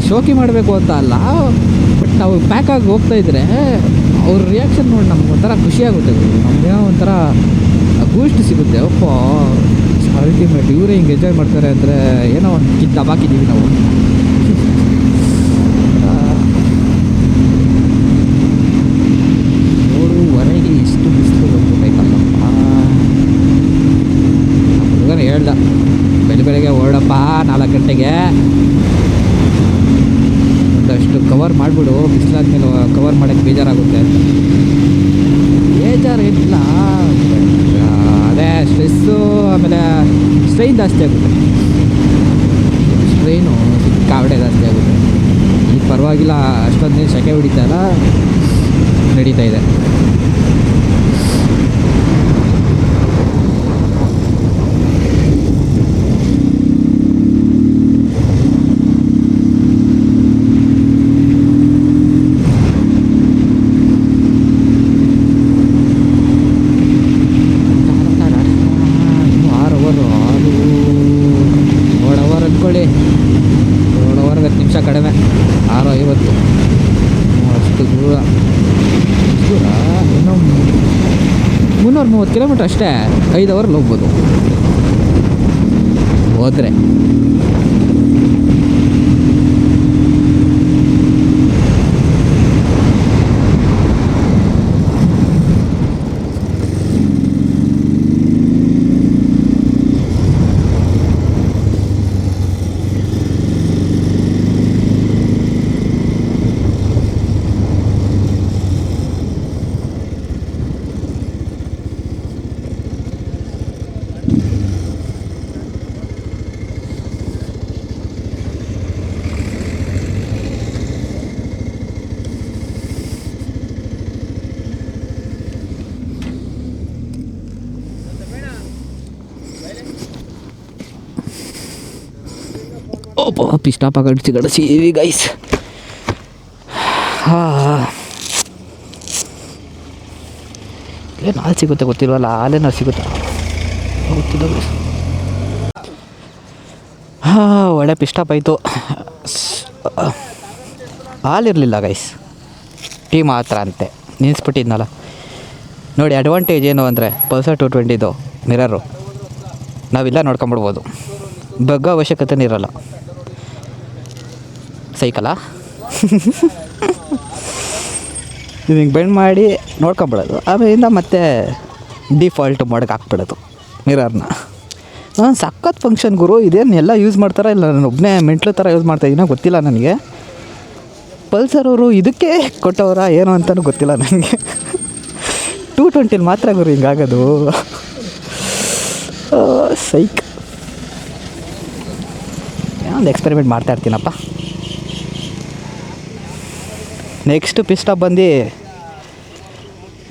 ಶೋಕಿ ಮಾಡಬೇಕು ಅಂತ ಅಲ್ಲ, ಬಟ್ ನಾವು ಪ್ಯಾಕಾಗಿ ಹೋಗ್ತಾಯಿದ್ರೆ ಅವ್ರ ರಿಯಾಕ್ಷನ್ ನೋಡಿ ನಮ್ಗೆ ಒಂಥರ ಖುಷಿಯಾಗುತ್ತೆ, ನಮಗೇನೋ ಒಂಥರ ಬೂಸ್ಟ್ ಸಿಗುತ್ತೆ. ಅಪ್ಪ ಅಲ್ಟಿಮೇಟ್ ಇವರೇ ಹಿಂಗೆ ಎಂಜಾಯ್ ಮಾಡ್ತಾರೆ ಅಂದರೆ ಏನೋ ಒಂದು ದಬಾಕಿದ್ದೀವಿ ನಾವು. ನೋಡುವರೆಗೆ ಎಷ್ಟು ಬಿಸಿಲು ಬಂದ್ಬಿಟ್ಟೈತಲ್ಲಪ್ಪ. ಹುಡುಗನ ಹೇಳ್ದ ಬೆಳಗ್ಗೆ ಹೊರಡಪ್ಪ 4 ಗಂಟೆಗೆ, ಒಂದಷ್ಟು ಕವರ್ ಮಾಡಿಬಿಡು, ಬಿಸಿಲಾದ್ಮೇಲೆ ಕವರ್ ಮಾಡೋಕ್ಕೆ ಬೇಜಾರಾಗುತ್ತೆ. ಬೇಜಾರೇನಿಲ್ಲ, ಅದೇ ಸ್ಟ್ರೆಸ್ಸು, ಆಮೇಲೆ ಸ್ಟ್ರೈನ್ ಜಾಸ್ತಿ ಆಗುತ್ತೆ. ಸ್ಟ್ರೈನು ಸಿಕ್ಕಾಬಟ್ಟೆ ಜಾಸ್ತಿ ಆಗುತ್ತೆ. ಈಗ ಪರವಾಗಿಲ್ಲ, ಅಷ್ಟೊಂದೇನು ಸೆಕೆ ಹೊಡಿತಾಯಿಲ್ಲ, ನಡೀತಾ ಇದೆ. ಕಡಿಮೆ 6:50 ಅಷ್ಟು ದೂರ. ಇನ್ನೂ 330 ಕಿಲೋಮೀಟ್ರ್ ಅಷ್ಟೇ, 5 ಅವರಲ್ಲಿ ಹೋಗ್ಬೋದು ಹೋದರೆ. ಪಿಸ್ಟಾಪ್ ಗಡಿಸಿ ಗೈಸ್. ಏನು ಹಾಲು ಸಿಗುತ್ತೆ ಗೊತ್ತಿಲ್ವಲ್ಲ, ಹಾಲೇನೋ ಸಿಗುತ್ತೆ ಗೊತ್ತಿಲ್ಲ ಗೈಸ್. ಒಳ್ಳೆ ಪಿಸ್ಟಾಪ್ ಆಯಿತು. ಹಾಲಿರಲಿಲ್ಲ ಗೈಸ್, ಟೀ ಮಾತ್ರ ಅಂತೆ ನಿಲ್ಲಿಸ್ಬಿಟ್ಟಿದ್ನಲ್ಲ. ನೋಡಿ ಅಡ್ವಾಂಟೇಜ್ ಏನು ಅಂದರೆ ಪಲ್ಸರ್ 220 ಮಿರರು ನಾವಿಲ್ಲ ನೋಡ್ಕೊಂಬಿಡ್ಬೋದು, ಬಗ್ಗೋ ಅವಶ್ಯಕತೆನೇ ಇರೋಲ್ಲ. ಸೈಕಲಾ ಇದು ಹಿಂಗೆ ಬೆಂಡ್ ಮಾಡಿ ನೋಡ್ಕೊಂಬಿಡೋದು, ಆಮೇಲಿಂದ ಮತ್ತೆ ಡಿಫಾಲ್ಟ್ ಮೋಡ್ಗೆ ಹಾಕ್ಬಿಡೋದು ಮಿರರ್ನ. ಸಖತ್ ಫಂಕ್ಷನ್ ಗುರು. ಇದೇನು ಎಲ್ಲ ಯೂಸ್ ಮಾಡ್ತಾರಾ ಇಲ್ಲ ನಾನು ಒಬ್ಬನೇ ಮೆಂಟ್ಲು ಥರ ಯೂಸ್ ಮಾಡ್ತಾಯಿದ್ದೀನೋ ಗೊತ್ತಿಲ್ಲ ನನಗೆ. ಪಲ್ಸರ್ ಅವರು ಇದಕ್ಕೆ ಕೊಟ್ಟವರ ಏನು ಅಂತಲೂ ಗೊತ್ತಿಲ್ಲ ನನಗೆ. 220 ಮಾತ್ರ ಗುರು ಹಿಂಗಾಗೋದು. ಸೈಕ್ ಒಂದು ಎಕ್ಸ್ಪೆರಿಮೆಂಟ್ ಮಾಡ್ತಾ ಇರ್ತೀನಪ್ಪ. ನೆಕ್ಸ್ಟ್ ಪಿಸ್ಟಾಪ್ ಬಂದು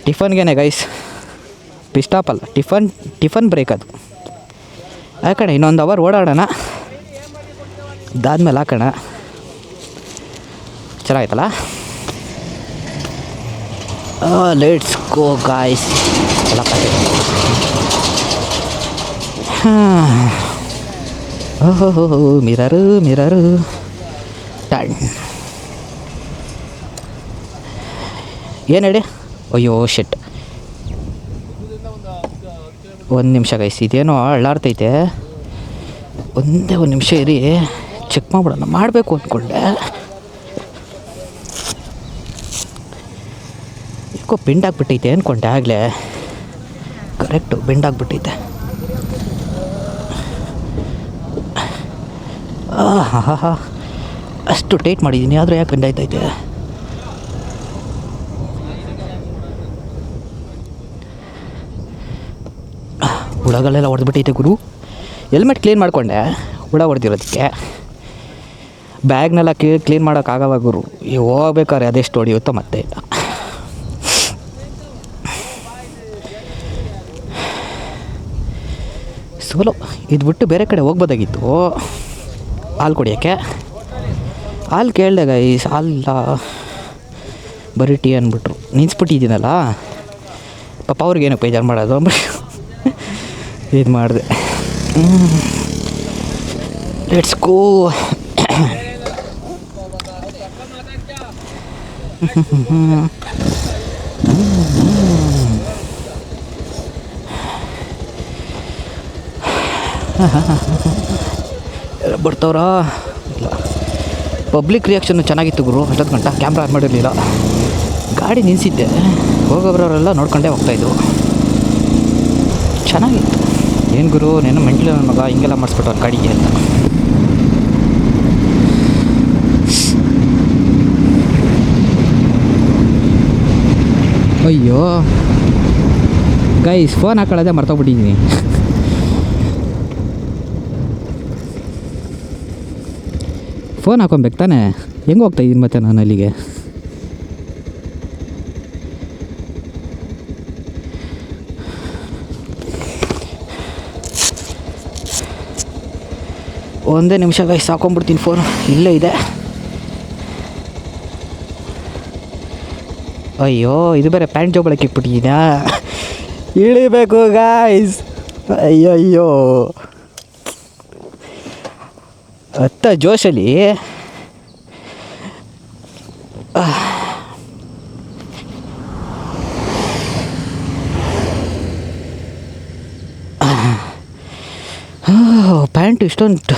ಟಿಫನ್ಗೇನೆ ಗೈಸ್. ಪಿಸ್ಟಾಪ್ ಅಲ್ಲ, ಟಿಫನ್ ಬ್ರೇಕ್ ಅದು. ಯಾಕಣ ಇನ್ನೊಂದು ಅವರ್ ಓಡಾಡೋಣ, ಅದಾದ್ಮೇಲೆ ಹಾಕೋಣ. ಚೆನ್ನಾಗಿತ್ತಲ್ಲ. Let's go guys. ಓಹೋ ಮಿರರು ಟನ್ ಏನು ಹೇಳಿ. ಅಯ್ಯೋ ಶೆಟ್, ಒಂದು ನಿಮಿಷ ಗೈಸ್, ಇದೇನೋ ಅಳ್ಳಾಡ್ತೈತೆ. ಒಂದೇ ಒಂದು ನಿಮಿಷ ಇರಿ, ಚೆಕ್ ಮಾಡ್ಬಿಡೋಣ. ಮಾಡಬೇಕು ಅಂದ್ಕೊಂಡೆ, ಯಾಕೋ ಬೆಂಡಾಗ್ಬಿಟ್ಟೈತೆ ಅಂದ್ಕೊಂಡೆ ಆಗಲೇ. ಕರೆಕ್ಟು ಬೆಂಡಾಗ್ಬಿಟ್ಟೈತೆ. ಹಾ ಅಷ್ಟು ಟೈಟ್ ಮಾಡಿದ್ದೀನಿ, ಆದರೆ ಯಾಕೆ ಬೆಂಡಾಯ್ತೈತೆ. ಹುಳಗಳೆಲ್ಲ ಹೊಡೆದ್ಬಿಟ್ಟೈತೆ ಗುರು. ಹೆಲ್ಮೆಟ್ ಕ್ಲೀನ್ ಮಾಡಿಕೊಂಡೆ, ಹುಳ ಹೊಡೆದಿರೋದಕ್ಕೆ. ಬ್ಯಾಗ್ನೆಲ್ಲ ಕ್ಲೀನ್ ಮಾಡೋಕ್ಕಾಗವ ಗುರು. ಹೋಗ್ಬೇಕಾದ್ರೆ ಅದೆಷ್ಟು ಹೊಡೆಯುತ್ತೋ ಮತ್ತೆ ಇಲ್ಲ. ಸೋಲೋ ಇದು ಬಿಟ್ಟು ಬೇರೆ ಕಡೆ ಹೋಗ್ಬೋದಾಗಿತ್ತು ಹಾಲು ಕುಡಿಯೋಕ್ಕೆ. ಹಾಲು ಕೇಳಿದೆ ಗೈಸ್, ಹಾಲಿಲ್ಲ, ಬರೀ ಟೀ ಅಂದ್ಬಿಟ್ರು. ನಿನ್ಸ್ಬಿಟ್ಟಿದ್ದೀನಲ್ಲ ಪಾಪ, ಅವ್ರಿಗೇನು ಬೇಜಾರು ಮಾಡೋದು ಅಂದ್ಬಿಟ್ಟು ಇದು ಮಾಡಿದೆ. Let's go. ಬರ್ತಾವ್ರಾ ಇಲ್ಲ. ಪಬ್ಲಿಕ್ ರಿಯಾಕ್ಷನ್ನು ಚೆನ್ನಾಗಿತ್ತು ಗುರು. ಅಷ್ಟೊತ್ತು ಗಂಟ ಕ್ಯಾಮ್ರಾ ಆನ್ ಮಾಡಿರಲಿಲ್ಲ. ಗಾಡಿ ನಿಲ್ಲಿಸಿದ್ದೆ, ಹೋಗೋಬ್ರವರೆಲ್ಲ ನೋಡ್ಕೊಂಡೇ ಹೋಗ್ತಾಯಿದ್ರು. ಚೆನ್ನಾಗಿತ್ತು. ಏನು ಗುರು ನೀನು ಮೆಂಟ್ಲಿ ನನ್ನ ಮಗ ಹಿಂಗೆಲ್ಲ ಮಾಡಿಸ್ಬಿಟ್ಟು ಅವ್ರ ಗಾಡಿಗೆ ಅಂತ. ಅಯ್ಯೋ ಗೈಸ್, ಫೋನ್ ಹಾಕೊಳ್ಳೋದೇ ಮರ್ತೋಗ್ಬಿಟ್ಟಿದ್ದೀನಿ. ಫೋನ್ ಹಾಕೊಬೇಕು ತಾನೆ. ಹೆಂಗೆ ಹೋಗ್ತಾಯಿದ್ದೀನಿ ಮತ್ತೆ ನಾನು ಅಲ್ಲಿಗೆ? ಒಂದೇ ನಿಮಿಷ ಗೈಸ್, ಹಾಕೊಂಡ್ಬಿಡ್ತೀನಿ ಫೋನು. ಇಲ್ಲೇ ಇದೆ. ಅಯ್ಯೋ, ಇದು ಬೇರೆ ಪ್ಯಾಂಟ್ ಜೋಗಳಕ್ಕೆ ಇಟ್ಬಿಟ್ಟಿದ್ದೀನಾ? ಇಳಿಬೇಕು ಗಾಯ್ಸ್. ಅಯ್ಯೋ ಅಯ್ಯೋ, ಹತ್ತ ಜೋಶಲ್ಲಿ ಪ್ಯಾಂಟ್ ಇಷ್ಟೊಂದು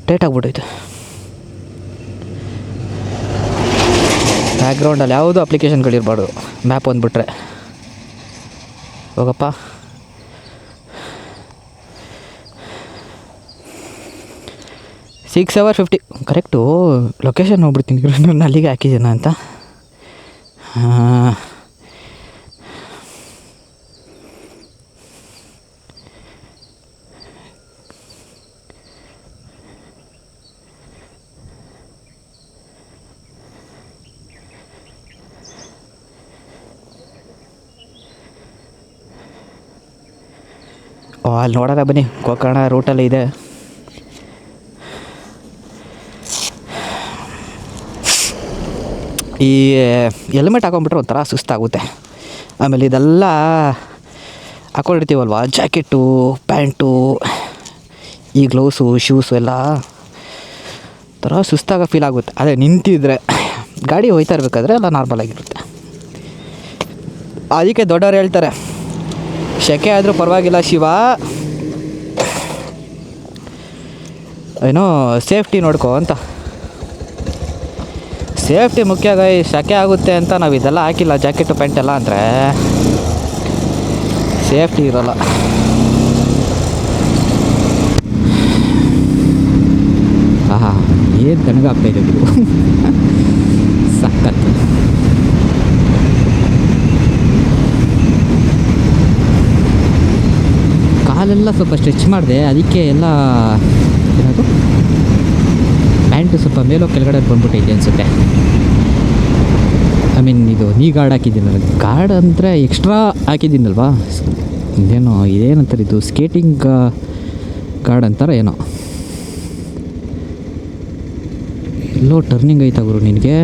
ಟೈಟ್ ಆಗ್ಬಿಟ್ಟೈತೆ. ಬ್ಯಾಕ್ಗ್ರೌಂಡಲ್ಲಿ ಯಾವುದೂ ಅಪ್ಲಿಕೇಶನ್ಗಳಿರಬಾರ್ದು, ಮ್ಯಾಪ್ ಒಂದ್ಬಿಟ್ರೆ. ಹೋಗಪ್ಪ. Six hour 50 correct. ಲೊಕೇಶನ್ ನೋಡ್ಬಿಡ್ತೀನಿ ನಾನು ಅಲ್ಲಿಗೆ ಹಾಕಿದ್ದೀನ ಅಂತ. ಅಲ್ಲಿ ನೋಡೋಣ ಬನ್ನಿ, ಗೋಕರ್ಣ ರೂಟಲ್ಲಿ ಇದೆ. ಈ ಹೆಲ್ಮೆಟ್ ಹಾಕೊಂಡ್ಬಿಟ್ರೆ ಒಂಥರ ಸುಸ್ತಾಗುತ್ತೆ. ಆಮೇಲೆ ಇದೆಲ್ಲ ಹಾಕೊಂಡಿರ್ತೀವಲ್ವ, ಜಾಕೆಟು, ಪ್ಯಾಂಟು, ಈ ಗ್ಲೌಸು, ಶೂಸು ಎಲ್ಲ ಒಂಥರ ಸುಸ್ತಾಗ ಫೀಲ್ ಆಗುತ್ತೆ. ಅದೇ ನಿಂತಿದ್ರೆ, ಗಾಡಿ ಹೋಯ್ತಾ ಇರಬೇಕಾದ್ರೆ ಎಲ್ಲ ನಾರ್ಮಲಾಗಿರುತ್ತೆ. ಅದಕ್ಕೆ ದೊಡ್ಡವ್ರು ಹೇಳ್ತಾರೆ, ಸೆಕೆ ಆದರೂ ಪರವಾಗಿಲ್ಲ ಶಿವ, ಏನೋ ಸೇಫ್ಟಿ ನೋಡ್ಕೊ ಅಂತ. ಸೇಫ್ಟಿ ಮುಖ್ಯ ಗೈ. ಸೆಕೆ ಆಗುತ್ತೆ ಅಂತ ನಾವು ಇದೆಲ್ಲ ಹಾಕಿಲ್ಲ, ಜಾಕೆಟು ಪ್ಯಾಂಟೆಲ್ಲ, ಅಂದರೆ ಸೇಫ್ಟಿ ಇರೋಲ್ಲ. ಆಹಾ, ಏನು ತಣ್ಣಗಾಗ್ತಾಯಿದೆ ಇದು. ಸಖತ್. ಕಾಲೆಲ್ಲ ಸ್ವಲ್ಪ ಸ್ಟ್ರೆಚ್ ಮಾಡಿದೆ, ಅದಕ್ಕೆ ಎಲ್ಲ ಏನದು ಪ್ಯಾಂಟು ಸ್ವಲ್ಪ ಮೇಲೋ ಕೆಳಗಡೆ ಬಂದ್ಬಿಟ್ಟೈತೆ ಅನಿಸುತ್ತೆ. ಐ ಮೀನ್ ಇದು ನೀ ಗಾರ್ಡ್ ಹಾಕಿದ್ದೀನಲ್ಲ, ಗಾರ್ಡ್ ಅಂದರೆ ಎಕ್ಸ್ಟ್ರಾ ಹಾಕಿದ್ದೀನಲ್ವಾ, ಇದೇನಂತಾರೆ ಇದು, ಸ್ಕೇಟಿಂಗ್ ಗಾರ್ಡ್ ಅಂತಾರೆ ಏನೋ. ಎಲ್ಲೋ ಟರ್ನಿಂಗ್ ಐತಾ ಗುರು ನಿನಗೆ?